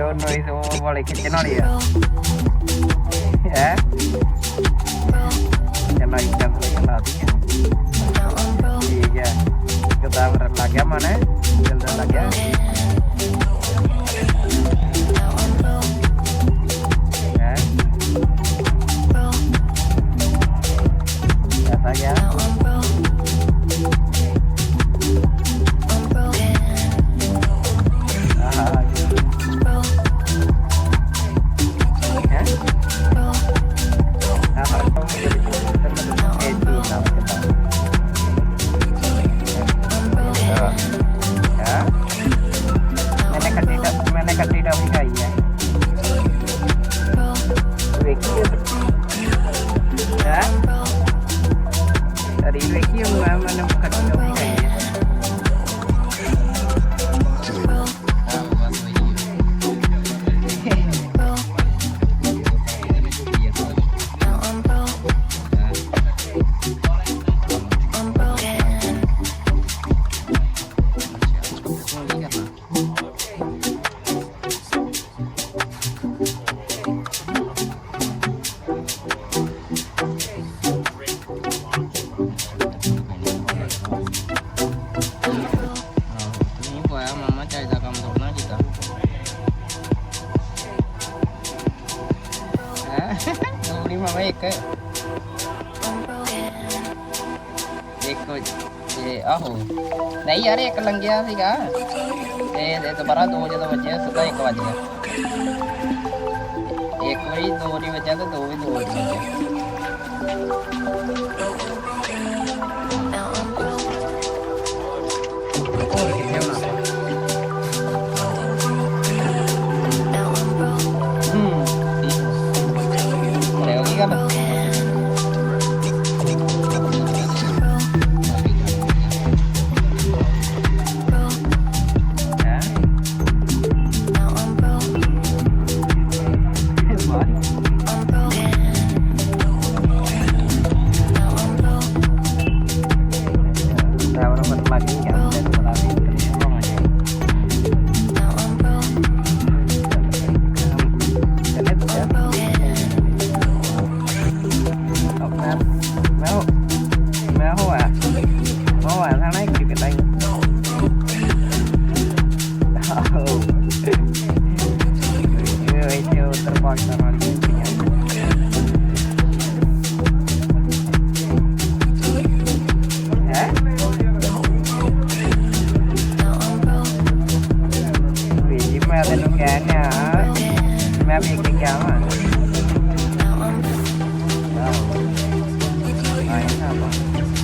ਉਹ ਨੋਇਸ ਉਹ ਵਾਲੇ ਖਿੱਚਣ ਵਾਲੀ ਆ ਹੈ ਚੱਲ ਆਈ ਕੈਂਸਲ ਲਾ ਦੀ ਠੀਕ ਹੈ ਕਿਦਾਂ ਫਿਰ ਲੱਗ ਗਿਆ ਮਨ ਜਲਦਾ ਲੱਗ ਗਿਆ ਹੈ ऐसा क्या मैंने कट्टी टॉफी खाई है रील देखी है मैंने कट्टी टॉफी खाई है एक आहो नहीं यार एक लंघिया सीगा ते दोबारा दो जो बजे सीधा एक बज गया एक बारी दो नहीं बजा तो दो भी दो बजे मैं भी क्या हूँ आए ना